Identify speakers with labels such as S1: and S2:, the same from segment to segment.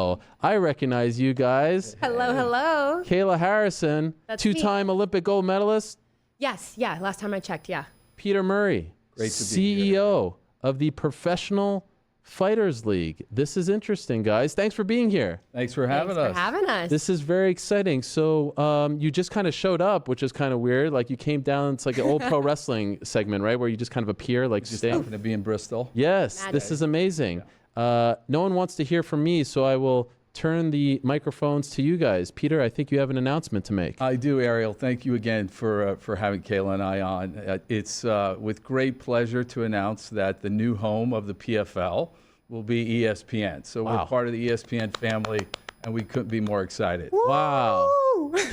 S1: Wow, I recognize you guys.
S2: Hello, hello.
S1: Kayla Harrison,
S2: That's
S1: two-time
S2: me.
S1: Olympic gold medalist.
S2: Yes, yeah, last time I checked, yeah.
S1: Peter Murray,
S3: Great to be here.
S1: CEO of the Professional Fighters League. This is interesting, guys. Thanks for being here.
S3: Thanks for having
S2: Thanks
S3: us.
S2: for having us.
S1: This is very exciting. So you just kind of showed up, which is kind of weird. Like you came down, it's like an old pro wrestling segment, right? Where you just kind of appear, like
S3: Just
S1: stay.
S3: happened to be in Bristol.
S1: Yes,
S2: Magic.
S1: this is amazing. No one wants to hear from me, so I will turn the microphones to you guys. Peter, I think you have an announcement to make.
S3: I do, Ariel. Thank you again for having Kayla and I on. It's with great pleasure to announce that the new home of the PFL will be ESPN. So
S1: Wow.
S3: we're part of the ESPN family, and we couldn't be more excited.
S1: Wow.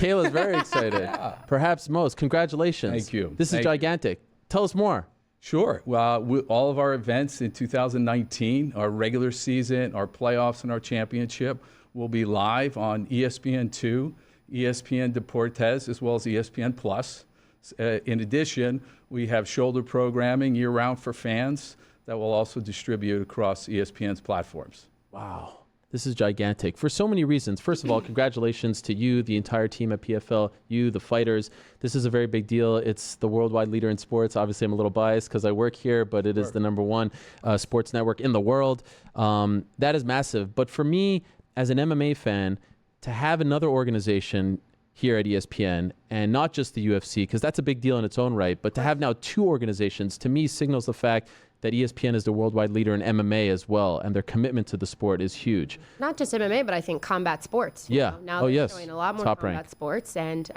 S1: Kayla's very excited. Perhaps most. Congratulations.
S3: Thank you.
S1: This is
S3: Thank you.
S1: gigantic. Tell us more.
S3: Sure. Well, all of our events in 2019, our regular season, our playoffs, and our championship will be live on ESPN2, ESPN Deportes, as well as ESPN Plus. In addition, we have shoulder programming year-round for fans that will also distribute across ESPN's platforms.
S1: Wow. This is gigantic for so many reasons. First of all, congratulations to you, the entire team at PFL, you, the fighters. This is a very big deal. It's the worldwide leader in sports. Obviously, I'm a little biased because I work here, but it is the #1 sports network in the world. That is massive. But for me, as an MMA fan, to have another organization here at ESPN, and not just the UFC, because that's a big deal in its own right, but to have now two organizations, to me, signals the fact that ESPN is the worldwide leader in MMA as well, and their commitment to the sport is huge.
S2: Not just MMA, but I think combat sports. you
S1: Yeah.
S2: know. Now
S1: Oh,
S2: they're
S1: yes.
S2: showing a lot more
S1: Top
S2: combat
S1: rank.
S2: sports, and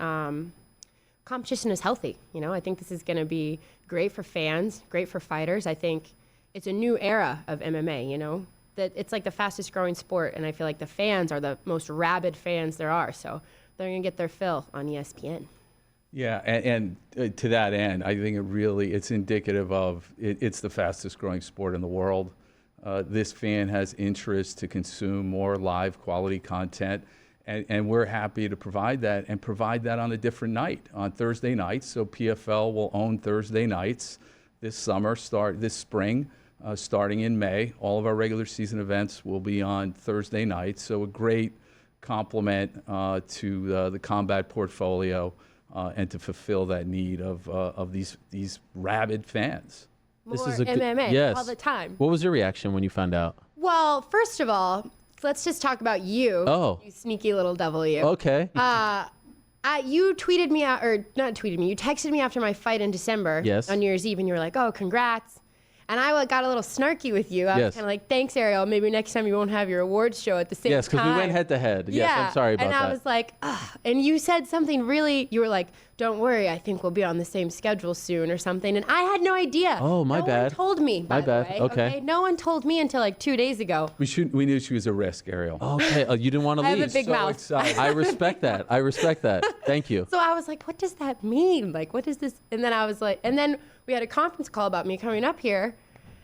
S2: competition is healthy. You know, I think this is going to be great for fans, great for fighters. I think it's a new era of MMA, you know, that it's like the fastest growing sport, and I feel like the fans are the most rabid fans there are, so they're going to get their fill on ESPN.
S3: Yeah, and to that end, I think it's indicative of it's the fastest growing sport in the world. This fan has interest to consume more live quality content, and we're happy to provide that and provide that on a different night, on Thursday nights. So PFL will own Thursday nights this spring, starting in May. All of our regular season events will be on Thursday nights. So a great complement to the combat portfolio. And to fulfill that need of these rabid fans.
S2: More
S1: This is a good-
S2: MMA
S1: yes.
S2: all the time.
S1: What was your reaction when you found out?
S2: Well, first of all, let's just talk about you.
S1: Oh.
S2: You sneaky little devil, you.
S1: Okay.
S2: You tweeted me out, or not tweeted me, you texted me after my fight in December
S1: Yes.
S2: on New Year's Eve, and you were like, oh, congrats. And I got a little snarky with you. I
S1: Yes.
S2: was kind of like, thanks, Ariel. Maybe next time you won't have your awards show at the same time.
S1: Yes, because we went head to head. Yes,
S2: Yeah.
S1: I'm sorry about
S2: and
S1: that.
S2: I was like, ugh. And you said something really, you were like, don't worry, I think we'll be on the same schedule soon or something. And I had no idea.
S1: Oh, my
S2: No
S1: bad.
S2: one told me, by
S1: My
S2: the
S1: bad.
S2: way.
S1: Okay.
S2: No one told me until like 2 days ago.
S3: We knew she was a risk, Ariel.
S1: Okay, you didn't want to
S2: I have
S1: leave.
S2: a big
S3: So
S2: mouth.
S3: excited.
S1: I respect that. I respect that. Thank you.
S2: So I was like, what does that mean? Like, what is this? And then I was like, and then we had a conference call about me coming up here.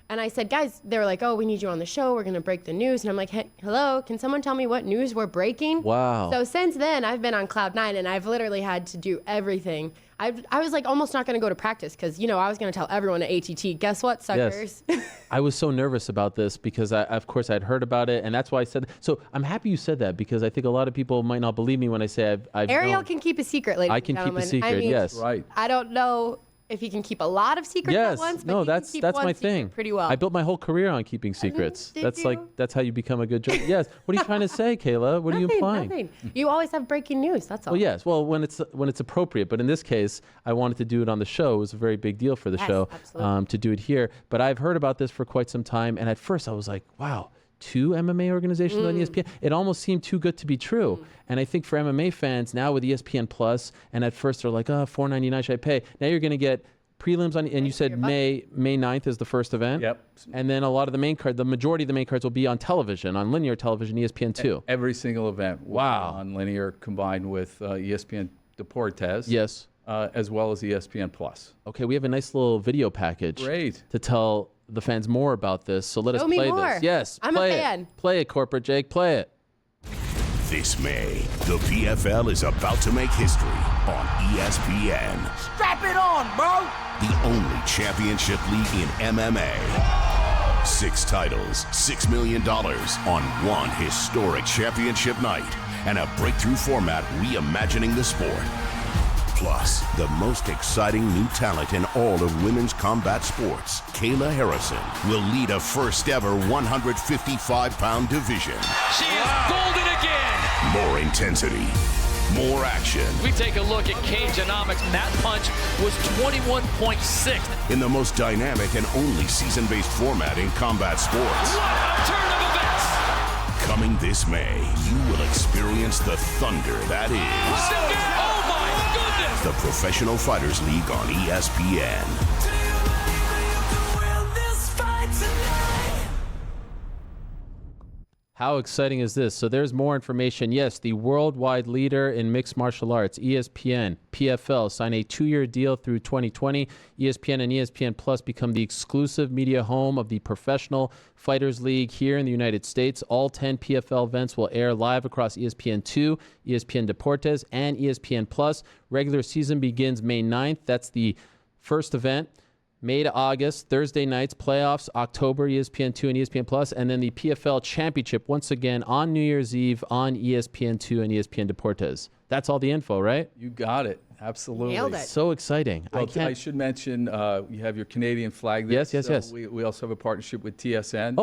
S2: And I said, guys, they were like, oh, we need you on the show. We're going to break the news. And I'm like, hey, hello, can someone tell me what news we're breaking?
S1: Wow.
S2: So since then, I've been on cloud nine, and I've literally had to do everything. I was like almost not going to go to practice because, you know, I was going to tell everyone at ATT, guess what, suckers?
S1: Yes. I was so nervous about this because, of course, I'd heard about it, and that's why I said so. I'm happy you said that because I think a lot of people might not believe me when I say I've
S2: Ariel
S1: known.
S2: can keep a secret, ladies
S1: I
S2: and
S1: can keep a
S2: gentlemen.
S1: secret,
S2: I mean,
S1: yes.
S3: Right.
S2: I don't know if he can keep a lot of secrets
S1: Yes,
S2: at once, but
S1: no,
S2: he can
S1: that's
S2: keep
S1: that's
S2: one
S1: my
S2: secret
S1: thing.
S2: pretty well.
S1: I built my whole career on keeping secrets.
S2: Did
S1: That's
S2: you?
S1: that's how you become a good journalist. Yes. What are you trying to say, Kayla? What are you implying?
S2: Nothing. You always have breaking news. That's all.
S1: Well, yes. Well, when it's appropriate, but in this case, I wanted to do it on the show. It was a very big deal for the
S2: Yes,
S1: show
S2: absolutely.
S1: to do it here. But I've heard about this for quite some time, and at first I was like, wow. 2 MMA organizations on ESPN. It almost seemed too good to be true. And I think for MMA fans now with ESPN Plus, and at first they're like, oh, $4.99 should I pay? Now you're going to get prelims on, and you said May 9th is the first event.
S3: Yep.
S1: And then a lot of the majority of the main cards will be on television, on linear television, ESPN2.
S3: Every single event will
S1: Wow.
S3: be on linear combined with ESPN Deportes.
S1: Yes.
S3: As well as ESPN Plus.
S1: Okay, we have a nice little video package.
S3: Great.
S1: To tell the fans more about this. So let us
S2: Show me
S1: play
S2: more.
S1: this. Yes,
S2: I'm a
S1: play
S2: fan.
S1: it. Play it, Corporate Jake. Play it.
S4: This May, the PFL is about to make history on ESPN.
S5: Strap it on, bro!
S4: The only championship league in MMA. 6 titles, $6 million on one historic championship night, and a breakthrough format reimagining the sport. Plus, the most exciting new talent in all of women's combat sports, Kayla Harrison, will lead a first-ever 155-pound division.
S5: She is golden again!
S4: More intensity, more action.
S5: We take a look at Cageonomics. That punch was 21.6.
S4: In the most dynamic and only season-based format in combat sports.
S5: What a turn of events!
S4: Coming this May, you will experience the thunder that is
S5: Oh my goodness!
S4: the Professional Fighters League on ESPN.
S1: How exciting is this? So there's more information. Yes, the worldwide leader in mixed martial arts, ESPN, PFL, sign a 2-year deal through 2020. ESPN and ESPN Plus become the exclusive media home of the Professional Fighters League here in the United States. All 10 PFL events will air live across ESPN2, ESPN Deportes, and ESPN Plus. Regular season begins May 9th. That's the first event. May to August, Thursday nights, playoffs, October, ESPN2 and ESPN Plus, and then the PFL Championship once again on New Year's Eve on ESPN2 and ESPN Deportes. That's all the info, right?
S3: You got it. Absolutely.
S2: Nailed it.
S1: So exciting.
S3: Well, I should mention you have your Canadian flag there.
S1: Yes.
S3: We also have a partnership with TSN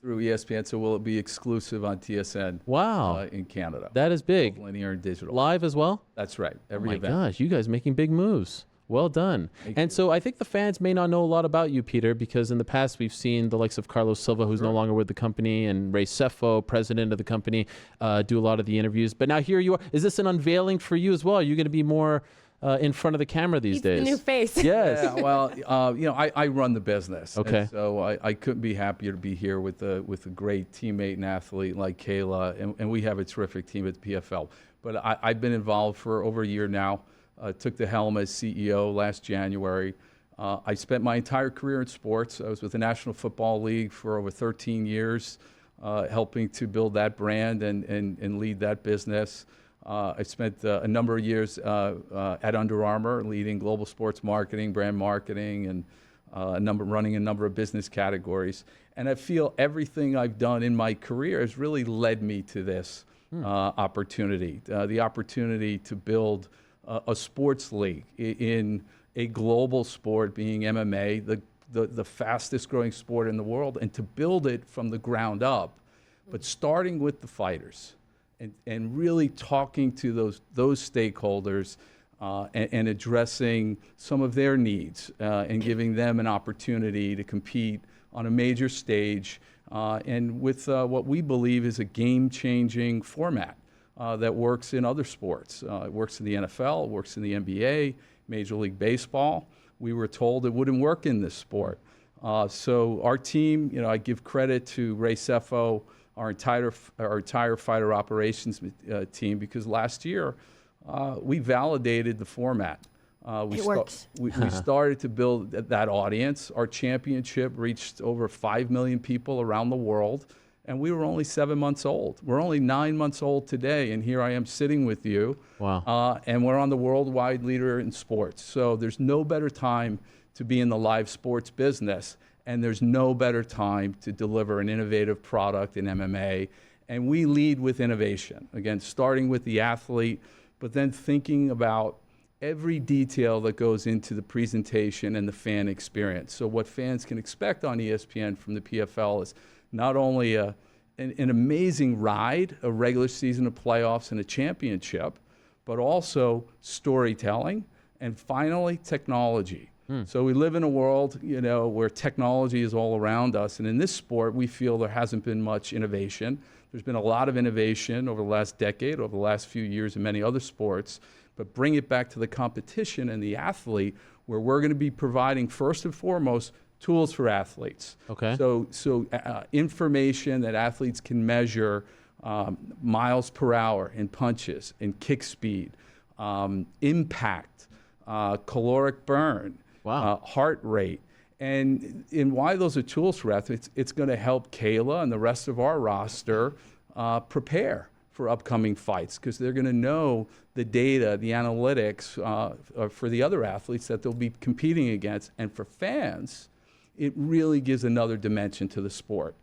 S3: through ESPN, so will it be exclusive on TSN
S1: Wow.
S3: in Canada.
S1: That is big.
S3: Both linear and digital.
S1: Live as well?
S3: That's right. Every
S1: Oh my
S3: event.
S1: gosh, you guys making big moves. Well done. And so I think the fans may not know a lot about you, Peter, because in the past we've seen the likes of Carlos Silva, who's no longer with the company, and Ray Sefo, president of the company, do a lot of the interviews. But now here you are. Is this an unveiling for you as well? Are you going to be more in front of the camera these
S2: He's
S1: days?
S2: the new face.
S1: Yes.
S3: Yeah, well, I run the business.
S1: Okay.
S3: And so I couldn't be happier to be here with a great teammate and athlete like Kayla, and we have a terrific team at the PFL. But I've been involved for over a year now. Took the helm as CEO last January. I spent my entire career in sports. I was with the National Football League for over 13 years, helping to build that brand and lead that business. I spent a number of years at Under Armour, leading global sports marketing, brand marketing, and running a number of business categories. And I feel everything I've done in my career has really led me to this opportunity, the opportunity to build a sports league in a global sport, being MMA, the fastest growing sport in the world, and to build it from the ground up, but starting with the fighters and really talking to those stakeholders and addressing some of their needs and giving them an opportunity to compete on a major stage and with what we believe is a game-changing format. That works in other sports. It works in the NFL, it works in the NBA, Major League Baseball. We were told it wouldn't work in this sport. So our team, I give credit to Ray Sefo, our entire fighter operations team, because last year we validated the format.
S2: It works.
S3: We started to build that audience. Our championship reached over 5 million people around the world. And we were only 7 months old. We're only 9 months old today, and here I am sitting with you.
S1: Wow.
S3: And we're on the worldwide leader in sports. So there's no better time to be in the live sports business, and there's no better time to deliver an innovative product in MMA. And we lead with innovation, again, starting with the athlete, but then thinking about every detail that goes into the presentation and the fan experience. So what fans can expect on ESPN from the PFL is not only an amazing ride, a regular season of playoffs and a championship, but also storytelling and finally technology. So we live in a world, where technology is all around us. And in this sport, we feel there hasn't been much innovation. There's been a lot of innovation over the last decade, over the last few years in many other sports. But bring it back to the competition and the athlete, where we're going to be providing first and foremost tools for athletes.
S1: Okay.
S3: So information that athletes can measure miles per hour in punches, in kick speed, impact, caloric burn, heart rate. And why those are tools for athletes, it's going to help Kayla and the rest of our roster prepare for upcoming fights, because they're going to know the data, the analytics for the other athletes that they'll be competing against. And for fans, it really gives another dimension to the sport.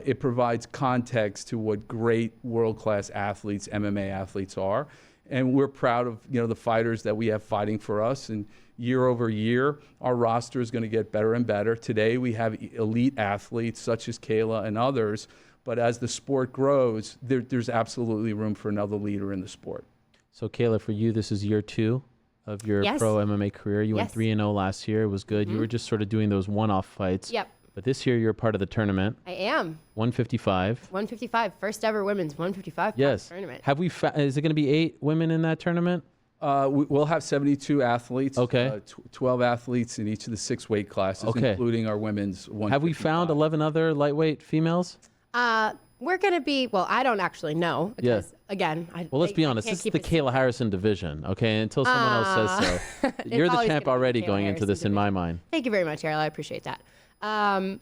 S3: It provides context to what great world-class athletes, MMA athletes are. And we're proud of the fighters that we have fighting for us. And year over year, our roster is going to get better and better. Today, we have elite athletes such as Kayla and others. But as the sport grows, there's absolutely room for another leader in the sport.
S1: So, Kayla, for you, this is year 2 of your pro MMA career. You went 3-0 last year. It was good. You were just sort of doing those one-off fights.
S2: Yep.
S1: But this year, you're a part of the tournament.
S2: I am.
S1: 155.
S2: 155. First ever women's 155 tournament.
S1: Have we? Is it going to be 8 women in that tournament?
S3: We'll have 72 athletes.
S1: Okay.
S3: 12 athletes in each of the 6 weight classes, including our women's 155.
S1: Have we found 11 other lightweight females?
S2: We're going to be, well, I don't actually know. Because, again,
S1: well, let's be honest. This is the Kayla Harrison division, okay? Until someone else says so. You're the champ already going into this in my mind.
S2: Thank you very much, Ariel. I appreciate that. No,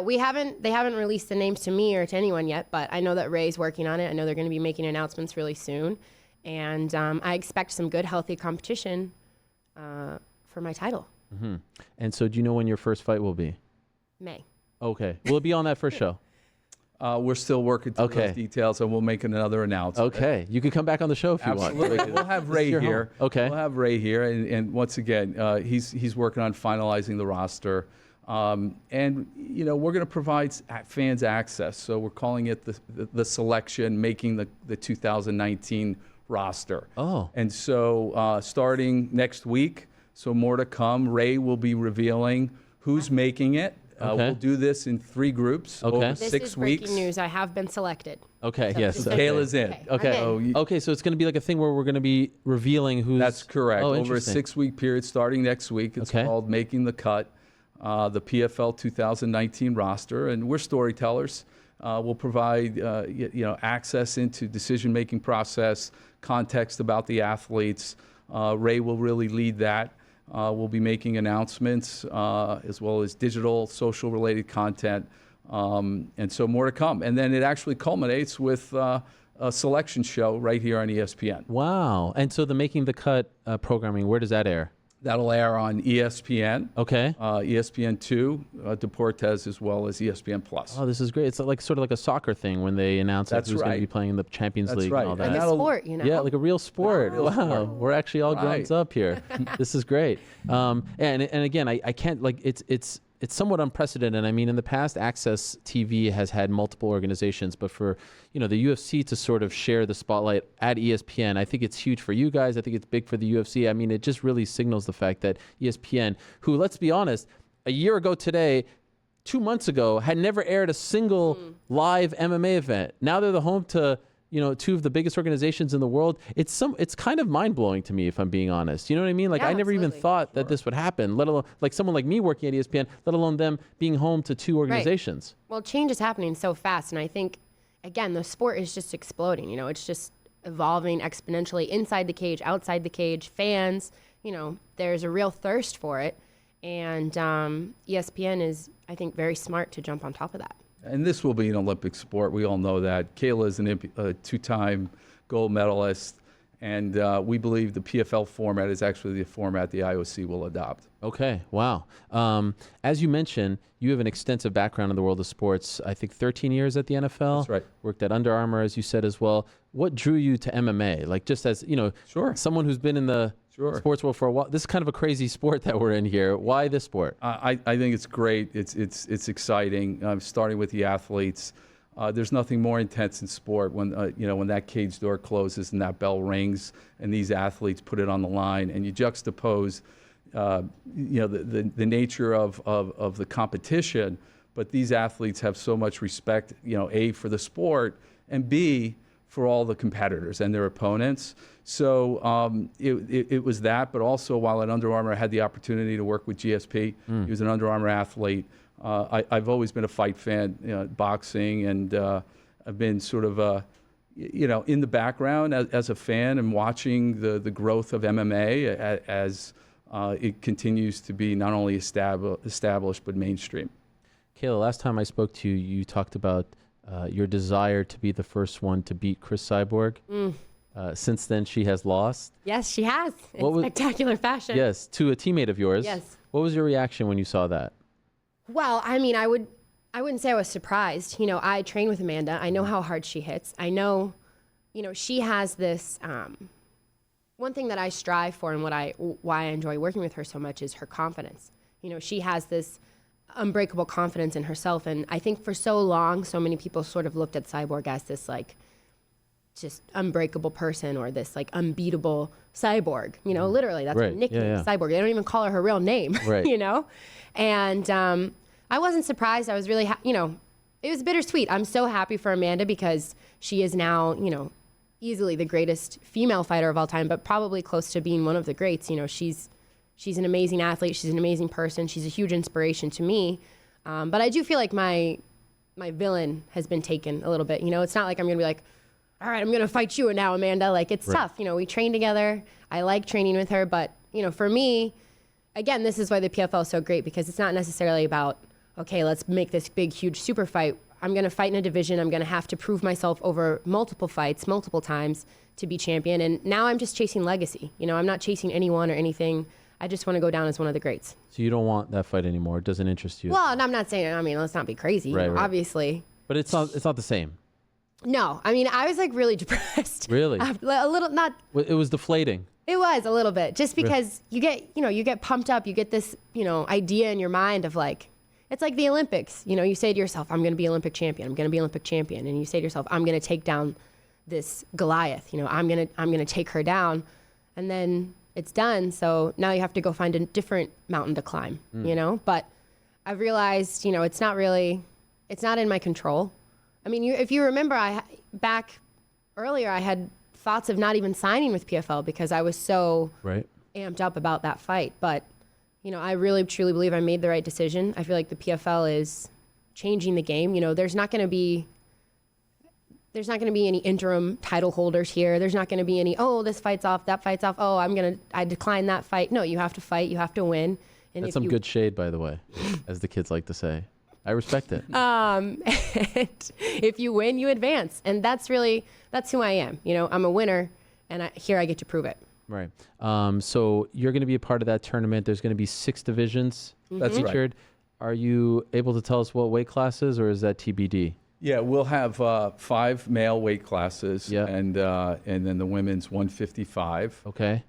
S2: they haven't released the names to me or to anyone yet, but I know that Ray's working on it. I know they're going to be making announcements really soon. And I expect some good, healthy competition for my title.
S1: Mm-hmm. And so do you know when your first fight will be?
S2: May.
S1: Okay. Will it be on that first show?
S3: We're still working through those details, and we'll make another announcement.
S1: Okay. You can come back on the show if you want.
S3: Absolutely. We'll have Ray here.
S1: Okay.
S3: We'll have Ray here, and once again, he's working on finalizing the roster. And we're going to provide fans access. So we're calling it the selection, making the 2019 roster.
S1: Oh.
S3: And so starting next week, so more to come, Ray will be revealing who's making it. We'll do this in 3 groups over 6 weeks.
S2: This is breaking news. I have been selected.
S1: Okay,
S2: So
S1: yes.
S2: just
S3: Kayla's in.
S1: Okay, so it's going to be like a thing where we're going to be revealing who's...
S3: That's correct.
S1: Oh,
S3: over a 6-week period starting next week. It's called Making the Cut, the PFL 2019 roster. And we're storytellers. We'll provide access into decision-making process, context about the athletes. Ray will really lead that. We'll be making announcements as well as digital, social-related content, and so more to come. And then it actually culminates with a selection show right here on ESPN.
S1: Wow. And so the Making the Cut programming, where does that air?
S3: That'll air on ESPN.
S1: Okay.
S3: ESPN2, Deportes, as well as ESPN Plus.
S1: Oh, this is great. It's like sort of like a soccer thing when they announce who's going to be playing in the Champions League and all that.
S2: Like a sport,
S1: Yeah, like a real sport. Wow. We're actually all grown up here. This is great. And again, I can't, like, it's somewhat unprecedented. I mean, in the past, Access TV has had multiple organizations, but for the UFC to sort of share the spotlight at ESPN, I think it's huge for you guys. I think it's big for the UFC. I mean, it just really signals the fact that ESPN, who, let's be honest, a year ago today, 2 months ago, had never aired a single live MMA event. Now they're the home to 2 of the biggest organizations in the world. It's kind of mind-blowing to me, if I'm being honest. You know what I mean? Like, I never even thought that this would happen, let alone like someone like me working at ESPN, let alone them being home to 2 organizations.
S2: Right. Well, change is happening so fast. And I think, again, the sport is just exploding. It's just evolving exponentially inside the cage, outside the cage, fans, there's a real thirst for it. And ESPN is, I think, very smart to jump on top of that.
S3: And this will be an Olympic sport. We all know that. Kayla is a 2-time gold medalist. And we believe the PFL format is actually the format the IOC will adopt.
S1: Okay, wow. As you mentioned, you have an extensive background in the world of sports. I think 13 years at the NFL.
S3: That's right.
S1: Worked at Under Armour, as you said as well. What drew you to MMA? Like, just as, someone who's been in the sports world for a while. This is kind of a crazy sport that we're in here. Why this sport?
S3: I think it's great. It's exciting. Starting with the athletes. There's nothing more intense in sport when when that cage door closes and that bell rings and these athletes put it on the line, and you juxtapose the nature of the competition, but these athletes have so much respect, A, for the sport, and B, for all the competitors and their opponents. So it was that, but also while at Under Armour, I had the opportunity to work with GSP. He was an Under Armour athlete. I've always been a fight fan, boxing, and I've been sort of, in the background as a fan and watching the growth of MMA as it continues to be not only established but mainstream.
S1: Kayla, last time I spoke to you, you talked about your desire to be the first one to beat Cris Cyborg. Since then, she has lost.
S2: Yes, she has. In spectacular fashion.
S1: Yes, to a teammate of yours.
S2: Yes.
S1: What was your reaction when you saw that?
S2: Well, I mean, I wouldn't say I was surprised. You know, I train with Amanda. I know how hard she hits. I know, you know, she has this, one thing that I strive for and why I enjoy working with her so much is her confidence. You know, she has this unbreakable confidence in herself. And I think for so long, so many people sort of looked at Cyborg as this like just unbreakable person or this like unbeatable cyborg, you know, literally that's her nickname, Cyborg. They don't even call her real name, you know? And I wasn't surprised. I was really, you know, it was bittersweet. I'm so happy for Amanda because she is now, you know, easily the greatest female fighter of all time, but probably close to being one of the greats. You know, she's an amazing athlete. She's an amazing person. She's a huge inspiration to me. But I do feel like my villain has been taken a little bit. You know, it's not like I'm going to be like, all right, I'm going to fight you now, Amanda. Like, it's tough. You know, we train together. I like training with her. But, you know, for me, again, this is why the PFL is so great because it's not necessarily about, okay, let's make this big, huge super fight. I'm going to fight in a division. I'm going to have to prove myself over multiple fights, multiple times to be champion. And now I'm just chasing legacy. You know, I'm not chasing anyone or anything. I just want to go down as one of the greats.
S1: So you don't want that fight anymore? It doesn't interest you?
S2: Well, and I'm not saying, I mean, let's not be crazy, obviously.
S1: But it's not the same.
S2: No, I mean, I was like really depressed.
S1: Really?
S2: A little, not.
S1: It was deflating.
S2: It was a little bit, just because you get pumped up, you get this, you know, idea in your mind of like, it's like the Olympics. You know, you say to yourself, I'm going to be Olympic champion. I'm going to be Olympic champion. And you say to yourself, I'm going to take down this Goliath. You know, I'm going to take her down. And then it's done. So now you have to go find a different mountain to climb, you know? But I've realized, you know, it's not in my control. I mean, if you remember, back earlier, I had thoughts of not even signing with PFL because I was so amped up about that fight. But, you know, I really, truly believe I made the right decision. I feel like the PFL is changing the game. You know, there's not going to be any interim title holders here. There's not going to be any, oh, this fight's off, that fight's off. Oh, I decline that fight. No, you have to fight. You have to win. And
S1: that's some good shade, by the way, as the kids like to say. I respect it.
S2: And if you win, you advance. And that's who I am. You know, I'm a winner, and here I get to prove it.
S1: Right. So you're going to be a part of that tournament. There's going to be 6 divisions featured. Are you able to tell us what weight classes, or is that TBD?
S3: Yeah, we'll have 5 male weight classes, and then the women's 155.
S1: Okay.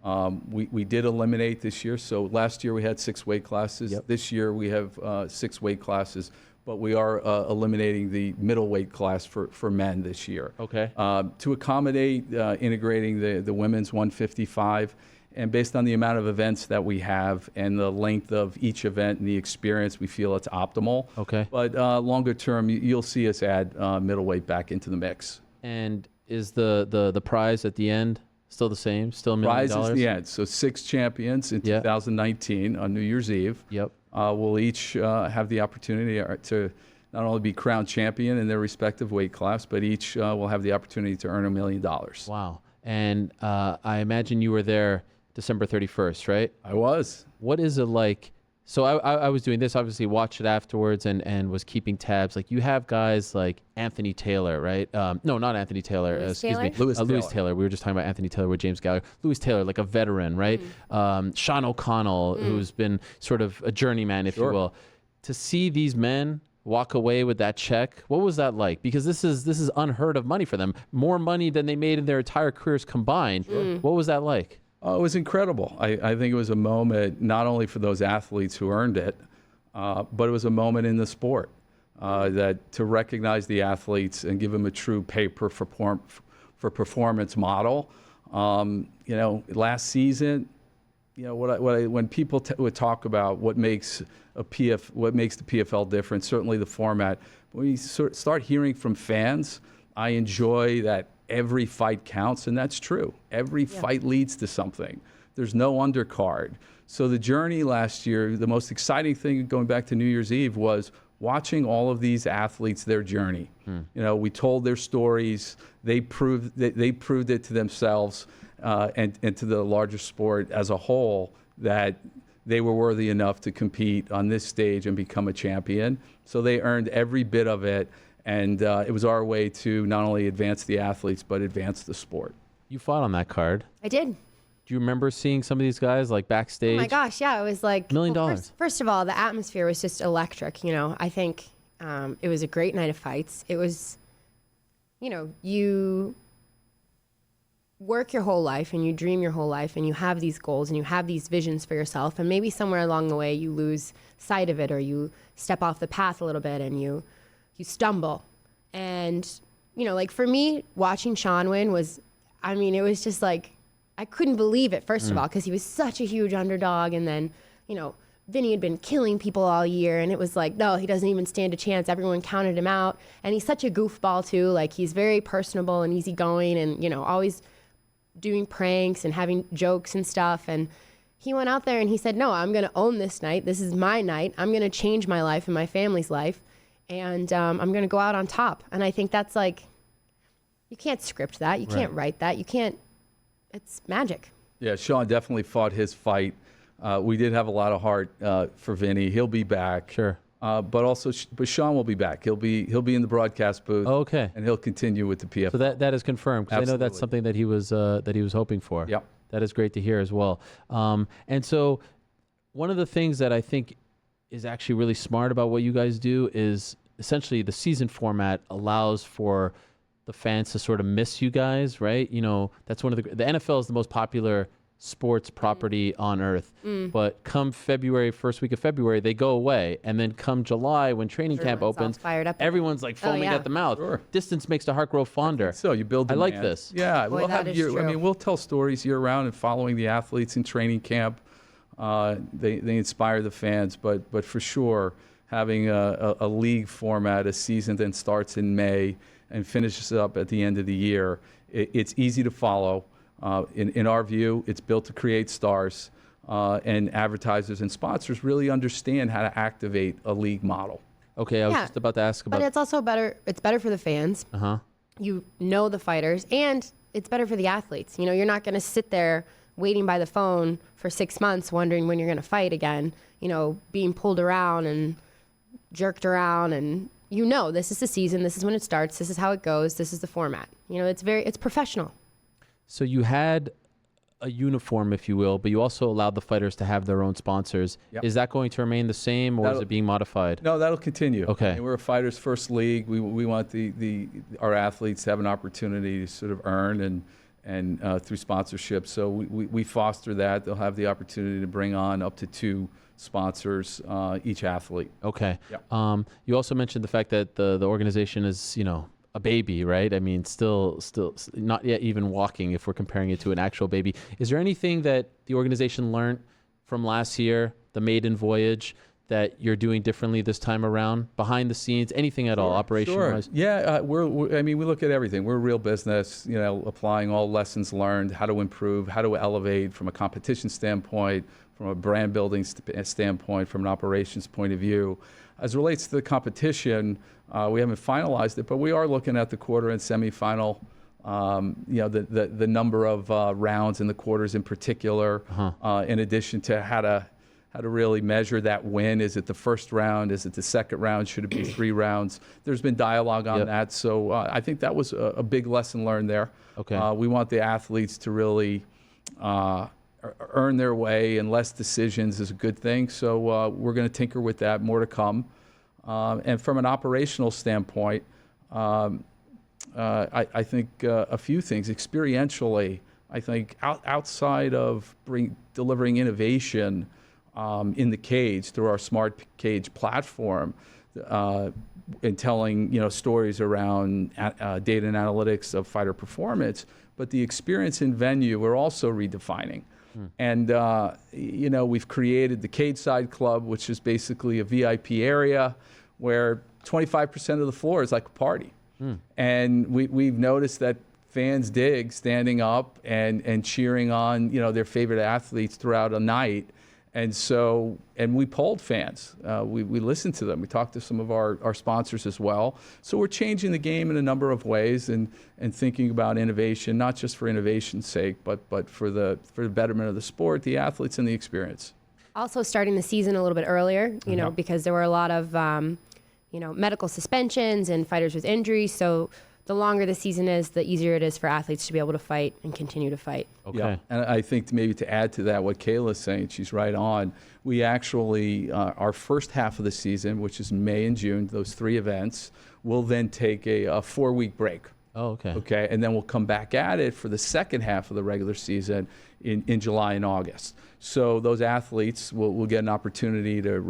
S3: We did eliminate this year. So last year we had 6 weight classes. This year we have 6 weight classes, but we are eliminating the middleweight class for men this year.
S1: Okay.
S3: To accommodate integrating the women's 155. And based on the amount of events that we have and the length of each event and the experience, we feel it's optimal.
S1: Okay.
S3: But longer term, you'll see us add middleweight back into the mix.
S1: And is the prize at the end still the same? Still $1 million?
S3: Prize is the end. So 6 champions in 2019 on New Year's Eve.
S1: Yep.
S3: Will each have the opportunity to not only be crowned champion in their respective weight class, but each will have the opportunity to earn $1 million.
S1: Wow. And I imagine you were there December 31st, right?
S3: I was.
S1: What is it like? So I was doing this, obviously watched it afterwards and was keeping tabs. Like you have guys like Anthony Taylor, right? No, not Anthony Taylor. Lewis Taylor. We were just talking about Anthony Taylor with James Gallagher. Lewis Taylor, like a veteran, right? Sean O'Connell, who's been sort of a journeyman, if you will. To see these men walk away with that check, what was that like? Because this is unheard of money for them. More money than they made in their entire careers combined. What was that like?
S3: Oh, it was incredible. I think it was a moment not only for those athletes who earned it, but it was a moment in the sport that to recognize the athletes and give them a true pay for performance model. You know, last season, you know, when people would talk about what makes the PFL different, certainly the format. When you start hearing from fans, I enjoy that. Every fight counts, and that's true. Every fight leads to something. There's no undercard. So the journey last year, the most exciting thing going back to New Year's Eve was watching all of these athletes, their journey. You know, we told their stories. They proved it to themselves and to the larger sport as a whole that they were worthy enough to compete on this stage and become a champion. So they earned every bit of it. And it was our way to not only advance the athletes, but advance the sport.
S1: You fought on that card.
S2: I did.
S1: Did Do you remember seeing some of these guys like backstage?
S2: Oh my gosh, yeah, it was like
S1: $1 million.
S2: well, first of all, the atmosphere was just electric. I think it was a great night of fights. It was, you work your whole life and you dream your whole life and you have these goals and you have these visions for yourself, and maybe somewhere along the way you lose sight of it or you step off the path a little bit and you stumble. And like for me, watching Sean win was, it was just like, I couldn't believe it, first of all, because he was such a huge underdog, and then Vinny had been killing people all year, and it was like, no, he doesn't even stand a chance. Everyone counted him out, and he's such a goofball too. Like, he's very personable and easygoing, and always doing pranks and having jokes and stuff. And he went out there and he said, no, I'm going to own this night. This is my night. I'm going to change my life and my family's life, and I'm going to go out on top. And I think that's like, you can't script that. You can't write that. You can't. It's magic.
S3: Yeah, Sean definitely fought his fight. We did have a lot of heart for Vinny. He'll be back.
S1: Sure.
S3: But Sean will be back. He'll be in the broadcast booth.
S1: Oh, okay.
S3: And he'll continue with the PFL.
S1: So that is confirmed, because I know that's something that he was hoping for.
S3: Yep.
S1: That is great to hear as well. And so one of the things that I think is actually really smart about what you guys do is essentially the season format allows for the fans to sort of miss you guys, right? That's one of the NFL is the most popular sports property on earth. But come February, first week of February, they go away. And then come July, when training camp opens,
S2: fired up.
S1: everyone's like foaming at the mouth.
S3: Sure.
S1: Distance makes the heart grow fonder.
S3: So you build
S1: I
S3: demand.
S1: like this.
S3: Yeah,
S2: Boy,
S3: we'll
S2: that
S3: have
S2: is true.
S3: we'll tell stories year round and following the athletes in training camp. They inspire the fans, but for sure, having a league format, a season that starts in May and finishes up at the end of the year, it's easy to follow. In our view, it's built to create stars, and advertisers and sponsors really understand how to activate a league model.
S1: Okay, I was just about to ask about.
S2: But it's also better. It's better for the fans. The fighters, and it's better for the athletes. You're not going to sit there waiting by the phone for 6 months, wondering when you're going to fight again. Being pulled around and jerked around, and this is the season. This is when it starts. This is how it goes. This is the format. It's professional.
S1: So you had a uniform, if you will, but you also allowed the fighters to have their own sponsors. Yep. Is that going to remain the same, or is it being modified?
S3: No, that'll continue.
S1: Okay.
S3: We're a fighters first league. We want our athletes to have an opportunity to sort of earn and through sponsorship. So we foster that. They'll have the opportunity to bring on up to 2 sponsors each athlete.
S1: Okay.
S3: Yep.
S1: You also mentioned the fact that the organization is, a baby, right? Still not yet even walking if we're comparing it to an actual baby. Is there anything that the organization learned from last year, the maiden voyage, that you're doing differently this time around, behind the scenes, anything at all, operation-wise?
S3: Sure. Yeah, we look at everything. We're a real business, applying all lessons learned, how to improve, how to elevate from a competition standpoint, from a brand building standpoint, from an operations point of view. As it relates to the competition, we haven't finalized it, but we are looking at the quarter and semifinal. The number of rounds in the quarters in particular, in addition to how to really measure that win. Is it the first round? Is it the second round? Should it be 3 rounds? There's been dialogue on that, so I think that was a big lesson learned there.
S1: Okay.
S3: We want the athletes to really earn their way, and less decisions is a good thing. So we're going to tinker with that. More to come. And from an operational standpoint, I think a few things. Experientially, I think outside of delivering innovation in the cage through our Smart Cage platform, and telling stories around data and analytics of fighter performance, but the experience in venue we're also redefining. And we've created the Cage Side Club, which is basically a VIP area where 25% of the floor is like a party. And we've noticed that fans dig standing up and cheering on their favorite athletes throughout a night. And we polled fans. We listened to them. We talked to some of our sponsors as well. So we're changing the game in a number of ways and thinking about innovation, not just for innovation's sake, but for the betterment of the sport, the athletes, and the experience.
S2: Also starting the season a little bit earlier, because there were a lot of medical suspensions and fighters with injuries. So the longer the season is, the easier it is for athletes to be able to fight and continue to fight.
S1: Okay.
S3: Yeah. And I think maybe to add to that, what Kayla's saying, she's right on. We actually, our first half of the season, which is May and June, those 3 events, we'll then take a 4-week break.
S1: Oh, okay.
S3: Okay, and then we'll come back at it for the second half of the regular season in July and August. So those athletes will get an opportunity to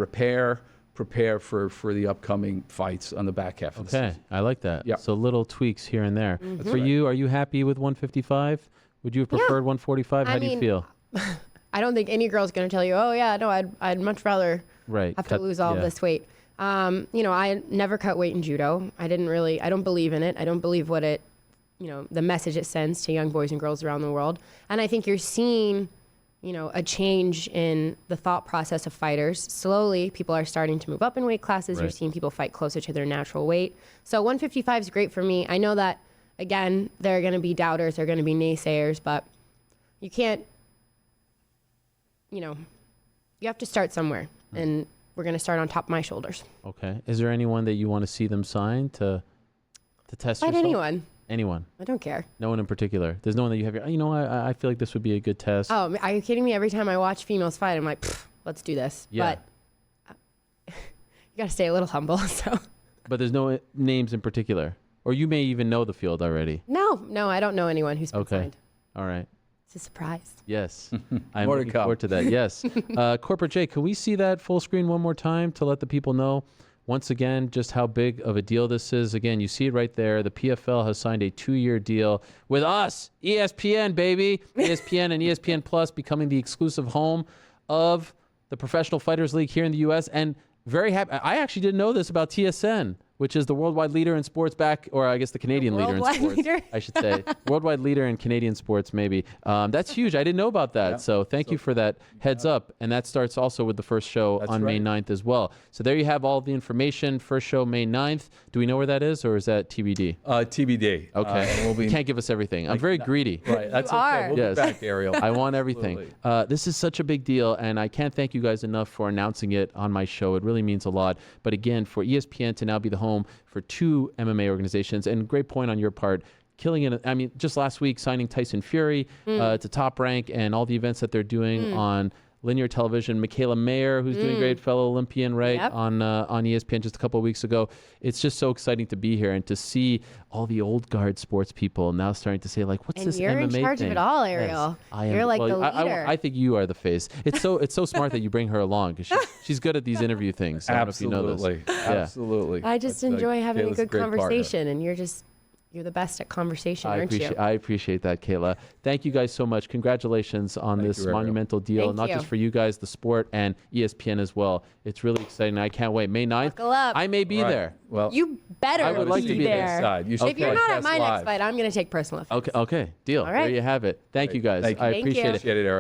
S3: prepare for the upcoming fights on the back half of the
S1: Okay,
S3: season.
S1: I like that.
S3: Yeah.
S1: So little tweaks here and there. For you, are you happy with 155? Would you have preferred 145? How do you feel?
S2: I don't think any girl's going to tell you, oh, yeah, no, I'd much rather have to lose all of this weight. I never cut weight in judo. I don't believe in it. I don't believe what it, the message it sends to young boys and girls around the world. And I think you're seeing, a change in the thought process of fighters. Slowly, people are starting to move up in weight classes.
S1: Right.
S2: You're seeing people fight closer to their natural weight. So 155 is great for me. I know that, again, there are going to be doubters, there are going to be naysayers, but you can't, you have to start somewhere. And we're going to start on top of my shoulders.
S1: Okay. Is there anyone that you want to see them sign to test
S2: Fight
S1: yourself?
S2: anyone.
S1: Anyone?
S2: I don't care.
S1: No one in particular? There's no one that you have your, I feel like this would be a good test.
S2: Oh, are you kidding me? Every time I watch females fight, I'm like, let's do this.
S1: Yeah.
S2: But you got to stay a little humble. So.
S1: But there's no names in particular? Or you may even know the field already?
S2: No, I don't know anyone who's been
S1: Okay.
S2: signed.
S1: All right.
S2: It's a surprise.
S1: Yes. I'm
S3: More to
S1: looking
S3: come.
S1: forward to that. Yes. Corporate J, can we see that full screen one more time to let the people know once again just how big of a deal this is? Again, you see it right there. The PFL has signed a 2-year deal with us, ESPN, baby. ESPN and ESPN Plus becoming the exclusive home of the Professional Fighters League here in the U.S. And very happy. I actually didn't know this about TSN, which is the worldwide leader in sports or I guess the Canadian leader in sports,
S2: leader?
S1: I should say. Worldwide leader in Canadian sports, maybe. That's huge. I didn't know about that.
S3: Yeah.
S1: So thank you for that heads up. And that starts also with the first show
S3: That's
S1: on May
S3: right.
S1: 9th as well. So there you have all the information. First show, May 9th. Do we know where that is, or is that TBD?
S3: TBD.
S1: Okay.
S3: We'll be,
S1: You can't give us everything. I'm very greedy.
S3: right, that's
S2: You
S3: okay.
S2: are.
S3: We'll
S1: Yes.
S3: be back, Ariel.
S1: I want everything.
S3: Absolutely.
S1: This is such a big deal, and I can't thank you guys enough for announcing it on my show. It really means a lot. But again, for ESPN to now be the home for 2 MMA organizations, and great point on your part, killing it. I mean, just last week signing Tyson Fury to Top Rank, and all the events that they're doing on linear television. Michaela Mayer, who's doing great, fellow Olympian, right,
S2: Yep.
S1: on ESPN just a couple of weeks ago. It's just so exciting to be here and to see all the old guard sports people now starting to say, like, what's
S2: And
S1: this
S2: you're
S1: MMA
S2: in charge
S1: thing?
S2: of it all,
S1: Yes,
S2: Ariel.
S1: I am.
S2: You're like
S1: Well,
S2: the leader.
S1: I think you are the face. It's so smart that you bring her along because she's good at these interview things. I don't know if you know this.
S3: Absolutely.
S1: Yeah.
S3: Absolutely.
S2: I just
S3: That's,
S2: enjoy having a
S3: Kayla's
S2: good
S3: great partner.
S2: conversation, and you're the best at conversation, aren't you?
S1: I appreciate that, Kayla. Thank you guys so much. Congratulations on
S3: Thank
S1: this
S3: you, Ariel.
S1: monumental deal,
S2: Thank
S1: not
S2: you.
S1: just for you guys, the sport, and ESPN as well. It's really exciting. I can't wait. May 9th,
S2: Buckle up.
S1: I may be
S3: Right.
S1: there.
S3: Well,
S2: You better
S1: I would like to be
S2: there.
S3: Side. You should
S2: If you're not at
S3: broadcast
S2: my
S3: live.
S2: next fight, I'm going to take personal offense.
S1: Okay, deal.
S2: All right.
S1: There you have it. Thank you guys.
S3: Thank you.
S1: I
S2: Thank
S1: appreciate
S2: you.
S1: it.
S3: Appreciate it, Ariel.